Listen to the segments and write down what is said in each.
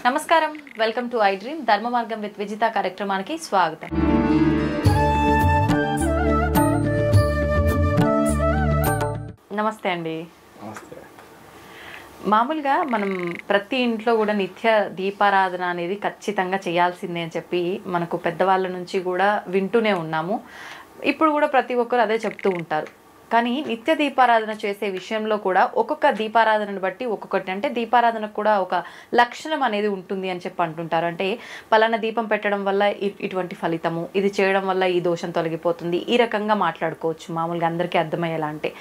నమస్కారం, welcome to I dream ధర్మ మార్గం విత్ విజిత కార్యక్రమానికి స్వాగతం. నమస్తే అండి. మామూలుగా మనం ప్రతి ఇంట్లో కూడా నిత్య దీపారాధన అనేది ఖచ్చితంగా చేయాల్సిందే అని చెప్పి మనకు పెద్దవాళ్ళ నుంచి కూడా వింటూనే ఉన్నాము. ఇప్పుడు కూడా ప్రతి ఒక్కరు అదే చెప్తూ ఉంటారు. కానీ నిత్య దీపారాధన చేసే విషయంలో కూడా ఒక్కొక్క దీపారాధనను బట్టి ఒక్కొక్కటి, అంటే దీపారాధనకు కూడా ఒక లక్షణం అనేది ఉంటుంది అని చెప్పి అంటుంటారు. అంటే పలానా దీపం పెట్టడం వల్ల ఇటువంటి ఫలితము, ఇది చేయడం వల్ల ఈ దోషం తొలగిపోతుంది, ఈ రకంగా మాట్లాడుకోవచ్చు మామూలుగా అందరికీ అర్థమయ్యేలా. అంటే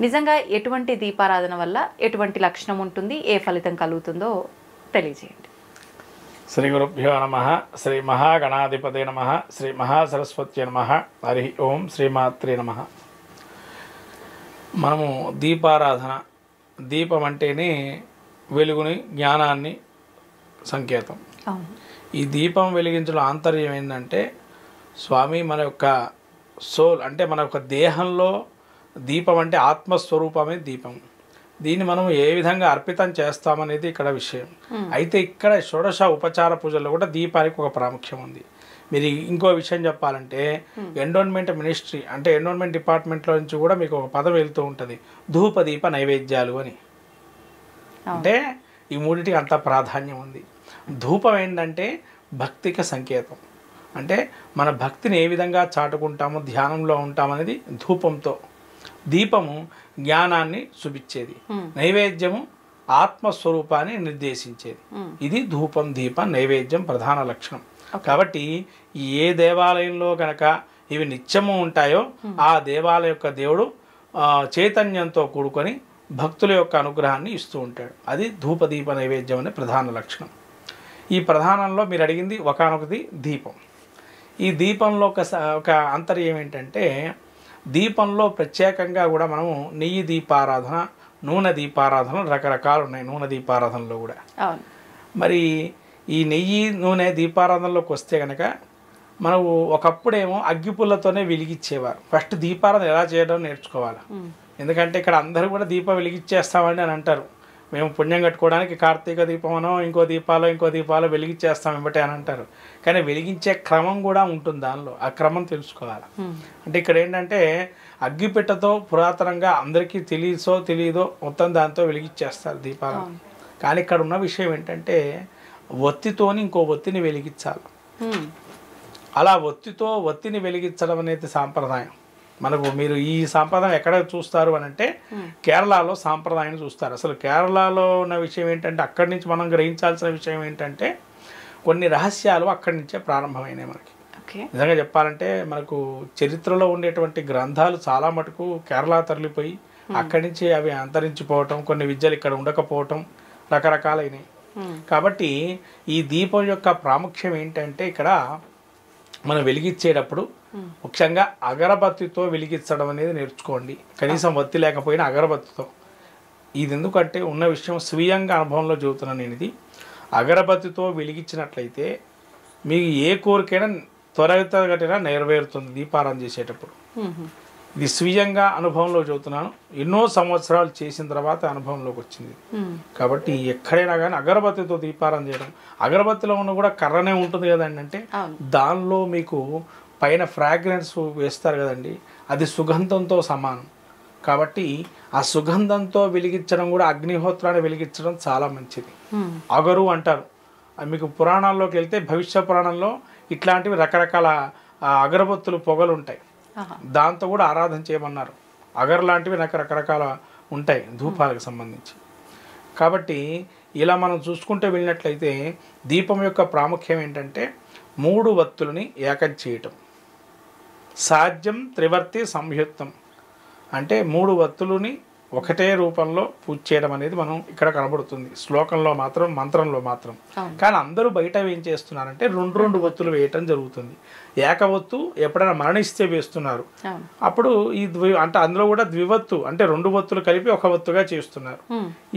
నిజంగా ఎటువంటి దీపారాధన వల్ల ఎటువంటి లక్షణం ఉంటుంది, ఏ ఫలితం కలుగుతుందో తెలియజేయండి. శ్రీ గురుభ్యో నమః. శ్రీ మహాగణాధిపతే నమః. శ్రీ మహాసరస్వత్యై నమః. హరి ఓం. శ్రీమాత్రే నమః. మనము దీపారాధన, దీపం అంటేనే వెలుగుని, జ్ఞానాన్ని సంకేతం. ఈ దీపం వెలిగించడం ఆంతర్యం ఏంటంటే, స్వామి మన యొక్క సోల్ అంటే మన యొక్క దేహంలో దీపం అంటే ఆత్మస్వరూపమే దీపం. దీన్ని మనం ఏ విధంగా అర్పితం చేస్తామనేది ఇక్కడ విషయం. అయితే ఇక్కడ షోడశ ఉపచార పూజల్లో కూడా దీపానికి ఒక ప్రాముఖ్యం ఉంది. మీరు ఇంకో విషయం చెప్పాలంటే, ఎండోన్మెంట్ మినిస్ట్రీ అంటే ఎండోన్మెంట్ డిపార్ట్మెంట్లో నుంచి కూడా మీకు ఒక పదం వెళ్తూ ఉంటుంది, ధూపదీప నైవేద్యాలు అని. అంటే ఈ మూడింటికి అంత ప్రాధాన్యం ఉంది. ధూపం ఏంటంటే భక్తికి సంకేతం. అంటే మన భక్తిని ఏ విధంగా చాటుకుంటామో, ధ్యానంలో ఉంటామనేది ధూపంతో. దీపము జ్ఞానాన్ని చూపించేది, నైవేద్యము ఆత్మస్వరూపాన్ని నిర్దేశించేది. ఇది ధూపం, దీపం, నైవేద్యం ప్రధాన లక్షణం. కాబట్టి ఏ దేవాలయంలో కనుక ఇవి నిత్యము ఉంటాయో ఆ దేవాలయం యొక్క దేవుడు చైతన్యంతో కూడుకొని భక్తుల యొక్క అనుగ్రహాన్ని ఇస్తూ ఉంటాడు. అది ధూపదీప నైవేద్యం అనే ప్రధాన లక్షణం. ఈ ప్రధానంలో మీరు అడిగింది ఒకనొకటి దీపం. ఈ దీపంలో ఒక అంతర్యం ఏంటంటే, దీపంలో ప్రత్యేకంగా కూడా మనము నెయ్యి దీపారాధన, నూనె దీపారాధన రకరకాలు ఉన్నాయి. నూనె దీపారాధనలో కూడా మరి ఈ నెయ్యి నూనె దీపారాధనలోకి వస్తే కనుక మనము ఒకప్పుడేమో అగ్గిపుల్లతోనే వెలిగించేవారు. ఫస్ట్ దీపారాధన ఎలా చేయడం నేర్చుకోవాలి. ఎందుకంటే ఇక్కడ అందరూ కూడా దీపం వెలిగించేస్తామండి అని అంటారు. మేము పుణ్యం కట్టుకోవడానికి కార్తీక దీపమనో ఇంకో దీపాలో వెలిగించేస్తాం ఇవ్వటే అని అంటారు. కానీ వెలిగించే క్రమం కూడా ఉంటుంది దానిలో. ఆ క్రమం తెలుసుకోవాలి. అంటే ఇక్కడ ఏంటంటే అగ్గిపెట్టతో పురాతనంగా అందరికీ తెలియదో మొత్తం దాంతో వెలిగించేస్తారు దీపాలు. కానీ ఇక్కడ ఉన్న విషయం ఏంటంటే, ఒత్తితోని ఇంకో ఒత్తిని వెలిగించాలి. అలా ఒత్తిని వెలిగించడం అనేది సాంప్రదాయం. మనకు మీరు ఈ సాంప్రదాయం ఎక్కడ చూస్తారు అని అంటే, కేరళలో సాంప్రదాయాన్ని చూస్తారు. అసలు కేరళలో ఉన్న విషయం ఏంటంటే, అక్కడి నుంచి మనం గ్రహించాల్సిన విషయం ఏంటంటే, కొన్ని రహస్యాలు అక్కడి నుంచే ప్రారంభమైనాయి మనకి. నిజంగా చెప్పాలంటే మనకు చరిత్రలో ఉండేటువంటి గ్రంథాలు చాలా మటుకు కేరళ తరలిపోయి అక్కడి నుంచి అవి అంతరించిపోవటం, కొన్ని విద్యలు ఇక్కడ ఉండకపోవటం రకరకాలైనవి. కాబట్టి ఈ దీపం యొక్క ప్రాముఖ్యం ఏంటంటే, ఇక్కడ మనం వెలిగించేటప్పుడు ముఖ్యంగా అగరబత్తితో వెలిగించడం అనేది నేర్చుకోండి. కనీసం వత్తి లేకపోయినా అగరబత్తితో. ఇది ఎందుకంటే ఉన్న విషయం స్వీయంగా అనుభవంలో చెబుతున్నాను నేను. ఇది అగరబత్తితో వెలిగించినట్లయితే మీకు ఏ కోరికైనా త్వరగతిన నెరవేరుతుంది దీపారాధన చేసేటప్పుడు. ఇది స్వీయంగా అనుభవంలో చెబుతున్నాను. ఎన్నో సంవత్సరాలు చేసిన తర్వాత అనుభవంలోకి వచ్చింది. కాబట్టి ఎక్కడైనా కానీ అగరబత్తితో దీపారాధన చేయడం, అగరబత్తిలో ఉన్న కూడా కర్రనే ఉంటుంది కదండి. అంటే దానిలో మీకు పైన ఫ్రాగ్రెన్స్ వేస్తారు కదండి, అది సుగంధంతో సమానం. కాబట్టి ఆ సుగంధంతో వెలిగించడం కూడా, అగ్నిహోత్రాన్ని వెలిగించడం చాలా మంచిది. అగరు అంటారు. మీకు పురాణాల్లోకి వెళ్తే భవిష్య పురాణంలో ఇట్లాంటివి రకరకాల అగరబత్తులు పొగలు ఉంటాయి. దాంతో కూడా ఆరాధన చేయమన్నారు. అగర్ లాంటివి రకరకాల ఉంటాయి ధూపాలకు సంబంధించి. కాబట్టి ఇలా మనం చూసుకుంటూ వెళ్ళినట్లయితే దీపం యొక్క ప్రాముఖ్యం ఏంటంటే, 3 వత్తులని ఏకం చేయటం. సాధ్యం త్రివర్తి సంయుక్తం అంటే 3 వత్తులని ఒకటే రూపంలో పూజ చేయడం అనేది మనం ఇక్కడ కనబడుతుంది శ్లోకంలో మాత్రం, మంత్రంలో మాత్రం. కానీ అందరూ బయట ఏం చేస్తున్నారంటే 2 వత్తులు వేయటం జరుగుతుంది. ఏకవత్తు ఎప్పుడైనా మరణిస్తే వేస్తున్నారు. అప్పుడు ఈ అంటే అందులో కూడా ద్వివత్తు అంటే 2 వత్తులు కలిపి ఒక వత్తుగా చేస్తున్నారు.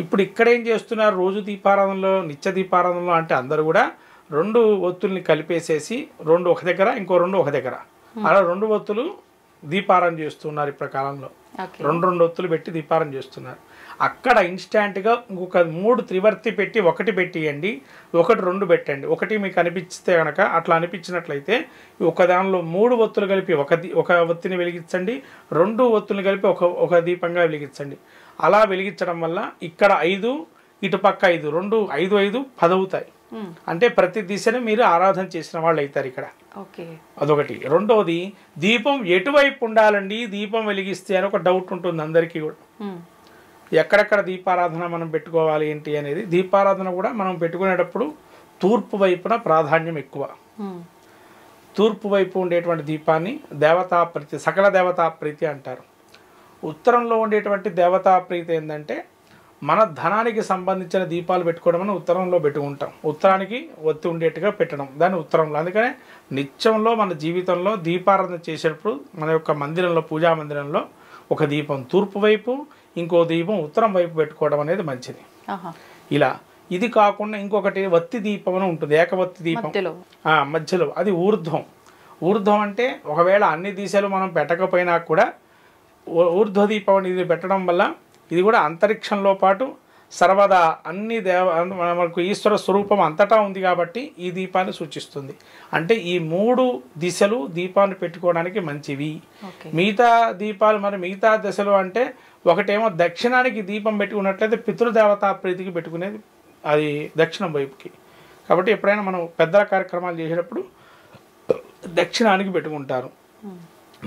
ఇప్పుడు ఇక్కడ ఏం చేస్తున్నారు, రోజు దీపారాధనలో, నిత్య దీపారాధనలో అంటే అందరూ కూడా 2 వత్తుల్ని కలిపేసేసి 2 ఒక దగ్గర, ఇంకో 2 ఒక దగ్గర, అలా 2 వత్తులు దీపారాధన చేస్తున్నారు ఈ ప్రకారంలో. ఓకే. 2 ఒత్తులు పెట్టి దీపారాధన చేస్తున్నారు. అక్కడ ఇన్స్టాంట్గా ఇంకొక 3 త్రివర్తి పెట్టి 1 పెట్టియండి, 1 2 పెట్టండి. 1 మీకు అనిపిస్తే కనుక అట్లా అనిపించినట్లయితే ఒక దానిలో 3 ఒత్తులు కలిపి ఒక ఒత్తిని వెలిగించండి, 2 ఒత్తులు కలిపి ఒక దీపంగా వెలిగించండి. అలా వెలిగించడం వల్ల ఇక్కడ 5 ఇటుపక్క 5 2 5 5 10 అవుతాయి. అంటే ప్రతి దిశను మీరు ఆరాధన చేసిన వాళ్ళు అవుతారు ఇక్కడ. అదొకటి. రెండవది, దీపం ఎటువైపు ఉండాలండి దీపం వెలిగిస్తే అని ఒక డౌట్ ఉంటుంది అందరికీ కూడా. ఎక్కడెక్కడ దీపారాధన మనం పెట్టుకోవాలి ఏంటి అనేది. దీపారాధన కూడా మనం పెట్టుకునేటప్పుడు తూర్పు వైపున ప్రాధాన్యం ఎక్కువ. తూర్పు వైపు ఉండేటువంటి దీపాన్ని దేవతా ప్రీతి, సకల దేవతా ప్రీతి అంటారు. ఉత్తరంలో ఉండేటువంటి దేవతా ప్రీతి ఏంటంటే మన ధనానికి సంబంధించిన దీపాలు పెట్టుకోవడం అని ఉత్తరంలో పెట్టుకుంటాం. ఉత్తరానికి ఒత్తి ఉండేట్టుగా పెట్టడం దాన్ని ఉత్తరంలో. అందుకనే నిత్యంలో మన జీవితంలో దీపారాధన చేసేటప్పుడు మన యొక్క మందిరంలో, పూజా మందిరంలో ఒక దీపం తూర్పు వైపు, ఇంకో దీపం ఉత్తరం వైపు పెట్టుకోవడం అనేది మంచిది. ఇలా ఇది కాకుండా ఇంకొకటి వత్తి దీపం అని ఉంటుంది, ఏకవత్తి దీపం మధ్యలో. అది ఊర్ధ్వం. ఊర్ధ్వం అంటే ఒకవేళ అన్ని దిశలు మనం పెట్టకపోయినా కూడా ఊర్ధ్వ దీపం అనేది పెట్టడం వల్ల ఇది కూడా అంతరిక్షంలో పాటు సర్వదా అన్ని మనకు ఈశ్వర స్వరూపం అంతటా ఉంది కాబట్టి ఈ దీపాన్ని సూచిస్తుంది. అంటే ఈ 3 దిశలు దీపాన్ని పెట్టుకోవడానికి మంచివి. మిగతా దీపాలు మరి మిగతా దశలు అంటే ఒకటేమో దక్షిణానికి దీపం పెట్టుకున్నట్లయితే పితృదేవతా ప్రీతికి పెట్టుకునేది అది దక్షిణం వైపుకి. కాబట్టి ఎప్పుడైనా మనం పెద్దల కార్యక్రమాలు చేసేటప్పుడు దక్షిణానికి పెట్టుకుంటారు.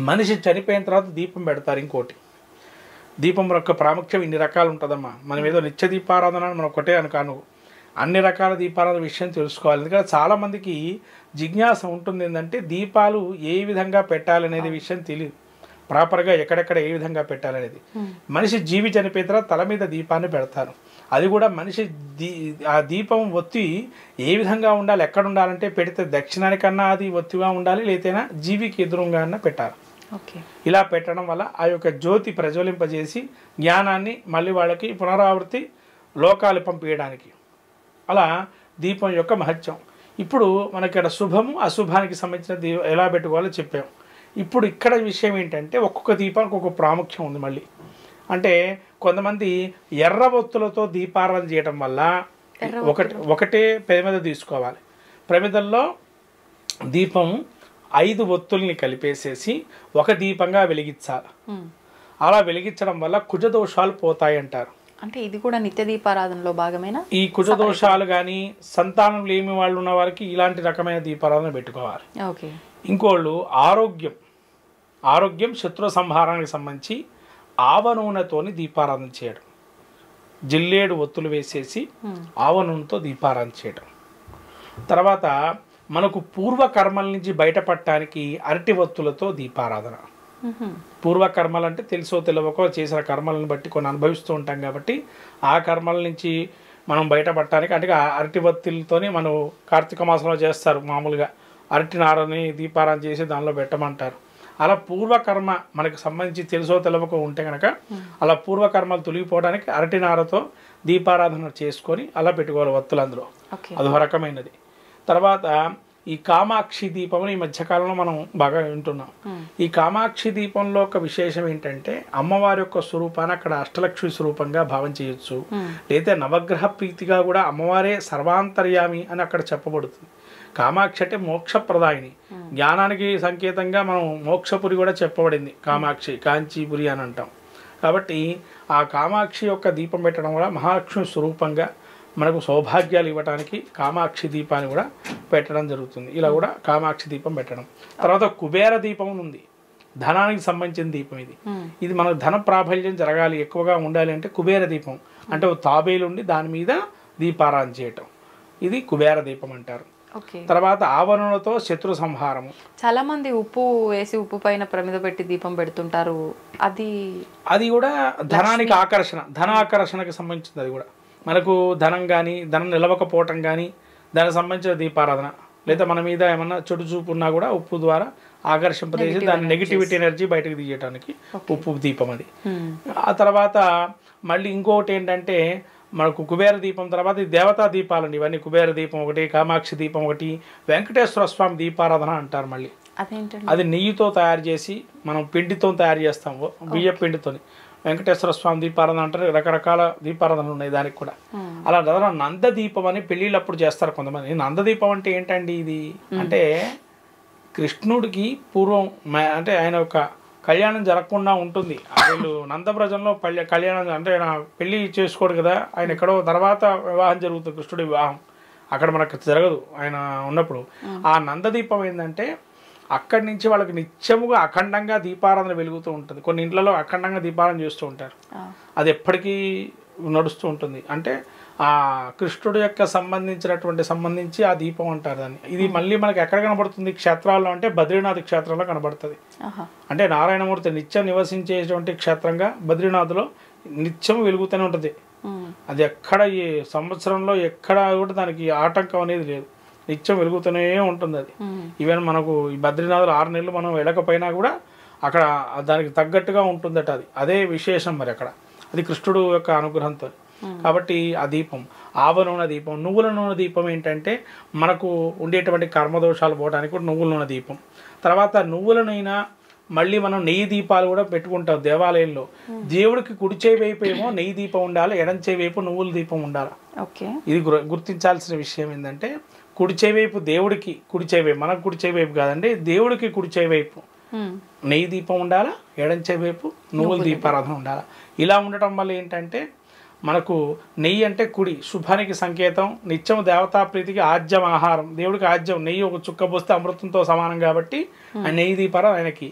మనిషి చనిపోయిన తర్వాత దీపం పెడతారు. ఇంకోటి, దీపం యొక్క ప్రాముఖ్యం ఇన్ని రకాలు ఉంటుందమ్మా. మనం ఏదో నిత్య దీపారాధన మనం ఒకటే అనుకాను, అన్ని రకాల దీపారాధన విషయం తెలుసుకోవాలి. ఎందుకంటే చాలామందికి జిజ్ఞాస ఉంటుంది ఏంటంటే దీపాలు ఏ విధంగా పెట్టాలనేది విషయం తెలియదు. ప్రాపర్గా ఎక్కడెక్కడ ఏ విధంగా పెట్టాలనేది. మనిషి జీవి చనిపోయిన తర్వాత తల మీద దీపాన్ని పెడతారు. అది కూడా మనిషి ఆ దీపం ఒత్తి ఏ విధంగా ఉండాలి, ఎక్కడ ఉండాలంటే పెడితే దక్షిణానికన్నా అది ఒత్తిగా ఉండాలి, లేతేనా జీవికి ఎదురుగా అన్నా పెట్టాలి. ఇలా పెట్టడం వల్ల ఆ యొక్క జ్యోతి ప్రజ్వలింపజేసి జ్ఞానాన్ని మళ్ళీ వాళ్ళకి పునరావృతి లోకాలు పంపించడానికి. అలా దీపం యొక్క మహత్యం. ఇప్పుడు మనకి ఇక్కడ శుభము అశుభానికి సంబంధించిన ఎలా పెట్టుకోవాలో చెప్పాం. ఇప్పుడు ఇక్కడ విషయం ఏంటంటే ఒక్కొక్క దీపానికి ఒక ప్రాముఖ్యం ఉంది. మళ్ళీ అంటే కొంతమంది ఎర్ర ఒత్తులతో దీపారాధన చేయడం వల్ల ఒకటే ప్రమిద తీసుకోవాలి. ప్రమిదల్లో దీపం 5 ఒత్తుల్ని కలిపేసేసి ఒక దీపంగా వెలిగించాలి. అలా వెలిగించడం వల్ల కుజదోషాలు పోతాయి అంటారు. అంటే ఇది కూడా నిత్య దీపారాధనలో భాగమేనా? ఈ కుజదోషాలు కానీ సంతానం లేని వాళ్ళు ఉన్న వారికి ఇలాంటి రకమైన దీపారాధన పెట్టుకోవాలి. ఇంకోళ్ళు ఆరోగ్యం శత్రు సంహారానికి సంబంధించి ఆవ నూనెతోని దీపారాధన చేయడం. జిల్లేడు ఒత్తులు వేసేసి ఆవ నూనెతో దీపారాధన చేయడం. తర్వాత మనకు పూర్వకర్మల నుంచి బయటపడటానికి అరటి ఒత్తులతో దీపారాధన. పూర్వకర్మలు అంటే తెలుసో తెలియకో చేసిన కర్మలను బట్టి కొన్ని అనుభవిస్తూ ఉంటాం కాబట్టి ఆ కర్మల నుంచి మనం బయటపడటానికి అంటే అరటి ఒత్తులతోని మనం కార్తీక మాసంలో చేస్తారు. మామూలుగా అరటి నారని దీపారాధన చేసి దానిలో పెట్టమంటారు. అలా పూర్వకర్మ మనకు సంబంధించి తెలుసో తెలియకో ఉంటే కనుక అలా పూర్వకర్మలు తొలగిపోవడానికి అరటి నారతో దీపారాధన చేసుకొని అలా పెట్టుకోవాలి ఒత్తులు. అందులో అదొక రకమైనది. తర్వాత ఈ కామాక్షి దీపం ఈ మధ్యకాలంలో మనం బాగా వింటున్నాం. ఈ కామాక్షి దీపంలో ఒక విశేషం ఏంటంటే అమ్మవారి యొక్క స్వరూపాన్ని అక్కడ అష్టలక్ష్మి స్వరూపంగా భావం చేయొచ్చు. లేదా నవగ్రహ ప్రీతిగా కూడా అమ్మవారే సర్వాంతర్యామి అని అక్కడ చెప్పబడుతుంది. కామాక్షి అంటే మోక్షప్రదాయిని, జ్ఞానానికి సంకేతంగా మనం మోక్షపురి కూడా చెప్పబడింది. కామాక్షి కాంచీపురి అని అంటాం. కాబట్టి ఆ కామాక్షి యొక్క దీపం పెట్టడం వల్ల మహాలక్ష్మి స్వరూపంగా మనకు సౌభాగ్యాలు ఇవ్వడానికి కామాక్షి దీపాన్ని కూడా పెట్టడం జరుగుతుంది. ఇలా కూడా కామాక్షి దీపం పెట్టడం. తర్వాత కుబేర దీపం ఉంది, ధనానికి సంబంధించిన దీపం. ఇది మనకు ధన ప్రాబల్యం జరగాలి, ఎక్కువగా ఉండాలి అంటే కుబేర దీపం అంటే తాబేలు ఉండి దాని మీద దీపారాధన చేయటం, ఇది కుబేర దీపం అంటారు. తర్వాత ఆవరణతో శత్రు సంహారము. చాలా మంది ఉప్పు వేసి ఉప్పు పైన ప్రమిద పెట్టి దీపం పెడుతుంటారు. అది కూడా ధనానికి ఆకర్షణ, ధన ఆకర్షణకు సంబంధించింది. అది కూడా మనకు ధనం కానీ ధనం నిలవకపోవటం కానీ దానికి సంబంధించిన దీపారాధన. లేదా మన మీద ఏమన్నా చెడు చూపు ఉన్నా కూడా ఉప్పు ద్వారా ఆకర్షింపజేసి దాని నెగిటివిటీ ఎనర్జీ బయటకు తీయడానికి ఉప్పు దీపం అది. ఆ తర్వాత మళ్ళీ ఇంకొకటి ఏంటంటే మనకు కుబేర దీపం తర్వాత ఈ దేవతా దీపాలండి. ఇవన్నీ కుబేర దీపం ఒకటి, కామాక్షి దీపం ఒకటి, వెంకటేశ్వర స్వామి దీపారాధన అంటారు. మళ్ళీ అదేంటండి? అది నెయ్యితో తయారు చేసి మనం పిండితో తయారు చేస్తాము, బియ్య పిండితో. వెంకటేశ్వర స్వామి దీపారాధన అంటారు, రకరకాల దీపారాధనలు ఉన్నాయి దానికి కూడా. అలా దాదాపు నందదీపం అని పెళ్ళిళ్ళప్పుడు చేస్తారు కొంతమంది. నందదీపం అంటే ఏంటండి ఇది అంటే కృష్ణుడికి పూర్వం అంటే ఆయన యొక్క కళ్యాణం జరగకుండా ఉంటుంది. వీళ్ళు నందవ్రజంలో కళ్యాణం అంటే ఆయన పెళ్లి చేసుకోడు కదా, ఆయన ఎక్కడో తర్వాత వివాహం జరుగుతుంది, కృష్ణుడి వివాహం అక్కడ మనకు జరగదు ఆయన ఉన్నప్పుడు. ఆ నందదీపం ఏంటంటే అక్కడి నుంచి వాళ్ళకి నిత్యముగా అఖండంగా దీపారాధన వెలుగుతూ ఉంటుంది. కొన్ని ఇంట్లలో అఖండంగా దీపారాధన చేస్తూ ఉంటారు, అది ఎప్పటికీ నడుస్తూ ఉంటుంది. అంటే ఆ కృష్ణుడు యొక్క సంబంధించి ఆ దీపం అంటారు దాన్ని. ఇది మళ్ళీ మనకి ఎక్కడ కనబడుతుంది క్షేత్రాల్లో అంటే బద్రీనాథ్ క్షేత్రంలో కనబడుతుంది. అంటే నారాయణమూర్తి నిత్యం నివసించేటువంటి క్షేత్రంగా బద్రీనాథ్లో నిత్యం వెలుగుతూనే ఉంటుంది. అది ఎక్కడ ఈ సంవత్సరంలో ఎక్కడ కూడా దానికి ఆటంకం అనేది లేదు, నిత్యం వెలుగుతూనే ఉంటుంది అది. ఈవెన్ మనకు ఈ బద్రీనాథ్లో 6 నెలలు మనం వెళ్ళకపోయినా కూడా అక్కడ దానికి తగ్గట్టుగా ఉంటుందట. అదే విశేషం మరి అక్కడ, అది కృష్ణుడు యొక్క అనుగ్రహంతో. కాబట్టి ఆ దీపం ఆవ నూనె దీపం. నువ్వుల నూనె దీపం ఏంటంటే మనకు ఉండేటువంటి కర్మదోషాలు పోవడానికి కూడా నువ్వుల నూనె దీపం. తర్వాత నువ్వులనైనా మళ్ళీ మనం నెయ్యి దీపాలు కూడా పెట్టుకుంటాం దేవాలయంలో. దేవుడికి కుడి చేయి వైపు ఏమో నెయ్యి దీపం ఉండాలి, ఎడం చేయి వైపు నువ్వుల దీపం ఉండాలి. ఇది గుర్తించాల్సిన విషయం ఏంటంటే కుడి చేయి వైపు దేవుడికి కుడి చేయి వైపు, మనకు కుడి చేయి వైపు కాదండి, దేవుడికి కుడి చేయి వైపు నెయ్యి దీపం ఉండాలా, ఎడం చేయి వైపు నువ్వుల దీపారాధన ఉండాలా. ఇలా ఉండటం వల్ల ఏంటంటే మనకు నెయ్యి అంటే కుడి శుభానికి సంకేతం, నిత్యం దేవతా ప్రీతికి ఆజ్యం ఆహారం, దేవుడికి ఆజ్యం నెయ్యి ఒక చుక్క పోస్తే అమృతంతో సమానం కాబట్టి ఆ నెయ్యి దీపారాధన ఆయనకి.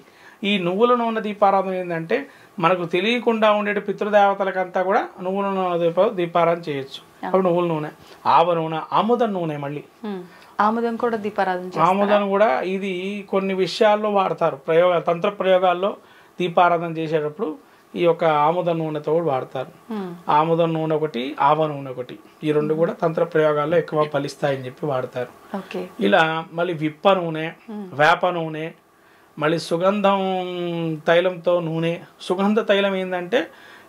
ఈ నువ్వుల నూనె దీపారాధన ఏంటంటే మనకు తెలియకుండా ఉండే పితృదేవతలకంతా కూడా నువ్వుల నూనె దీపారాధన చేయొచ్చు. అప్పుడు నువ్వుల నూనె, ఆవ నూనె, ఆముదం నూనె. మళ్ళీ ఆముదం కూడా దీపారాధన, ఆముదం కూడా ఇది కొన్ని విషయాల్లో వాడతారు, తంత్ర ప్రయోగాల్లో దీపారాధన చేసేటప్పుడు ఈ యొక్క ఆముద నూనెతో కూడా వాడతారు. ఆముద నూనె ఒకటి, ఆవ నూనె ఒకటి, ఈ రెండు కూడా తంత్ర ప్రయోగాల్లో ఎక్కువ ఫలిస్తాయని చెప్పి వాడతారు. ఇలా మళ్ళీ విప్ప నూనె, వేప నూనె, మళ్ళీ సుగంధం తైలంతో నూనె. సుగంధ తైలం ఏంటంటే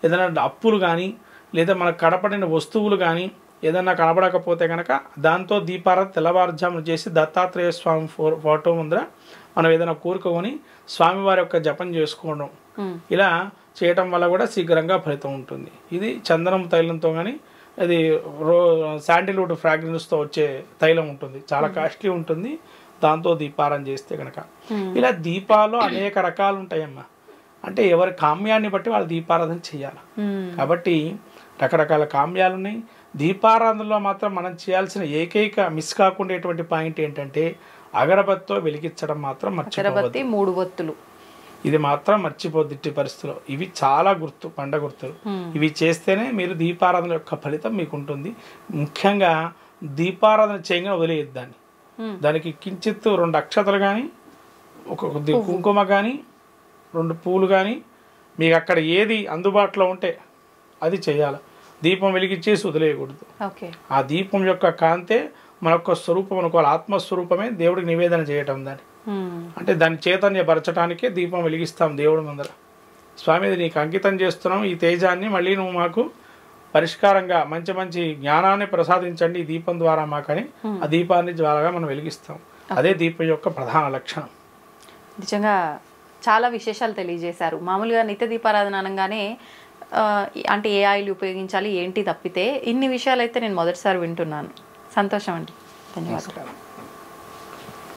ఏదైనా అప్పులు కానీ లేదా మనకు కనపడిన వస్తువులు కానీ ఏదన్నా కనబడకపోతే కనుక దాంతో దీపారాధన తెల్లవారుజామున చేసి దత్తాత్రేయ స్వామి ఫోటో ముందర మనం ఏదైనా కోరుకొని స్వామివారి యొక్క జపం చేసుకోవడం, ఇలా చేయటం వల్ల కూడా శీఘ్రంగా ఫలితం ఉంటుంది. ఇది చందనం తైలంతో కానీ అది శాండిల్వుడ్ ఫ్రాగ్రెన్స్తో వచ్చే తైలం ఉంటుంది, చాలా కాస్ట్లీ ఉంటుంది, దాంతో దీపారాధన చేస్తే కనుక. ఇలా దీపాల్లో అనేక రకాలు ఉంటాయమ్మా, అంటే ఎవరి కామ్యాన్ని బట్టి వాళ్ళు దీపారాధన చేయాలి. కాబట్టి రకరకాల కామ్యాలు ఉన్నాయి. దీపారాధనలో మాత్రం మనం చేయాల్సిన ఏకైక మిస్ కాకుండా పాయింట్ ఏంటంటే అగరబత్తితో వెలిగించడం మాత్రం మర్చిపోవద్దు. 3 ఒత్తులు ఇది మాత్రం మర్చిపోద్ది పరిస్థితిలో. ఇవి చాలా పండగ గుర్తులు. ఇవి చేస్తేనే మీరు దీపారాధన యొక్క ఫలితం మీకు ఉంటుంది. ముఖ్యంగా దీపారాధన చేయగానే వదిలేయద్దు దాన్ని. దానికి కించిత్ 2 అక్షతలు కానీ, ఒక కుంకుమ కానీ, 2 పూలు కానీ, మీకు అక్కడ ఏది అందుబాటులో ఉంటే అది చేయాలి. దీపం వెలిగించేసి వదిలేయకూడదు. ఆ దీపం యొక్క కాంతే మన యొక్క స్వరూపం అనుకోవాలి. ఆత్మస్వరూపమే దేవుడికి నివేదన చేయటం. దాన్ని అంటే దాన్ని చైతన్యపరచడానికే దీపం వెలిగిస్తాం దేవుడి ముందర. స్వామి నీకు అంకితం చేస్తున్నాం ఈ తేజాన్ని, మళ్ళీ నువ్వు మాకు పరిష్కారంగా మంచి మంచి జ్ఞానాన్ని ప్రసాదించండి ఈ దీపం ద్వారా మాకని ఆ దీపాన్ని జ్వాలగా మనం వెలిగిస్తాం. అదే దీపం యొక్క ప్రధాన లక్షణం. నిజంగా చాలా విశేషాలు తెలియజేశారు. మామూలుగా నిత్య దీపారాధన అనగానే అంటే ఏ ఆయిల్ ఉపయోగించాలి ఏంటి తప్పితే ఇన్ని విషయాలు అయితే నేను మొదటిసారి వింటున్నాను. సంతోషం అండి, ధన్యవాదాలు.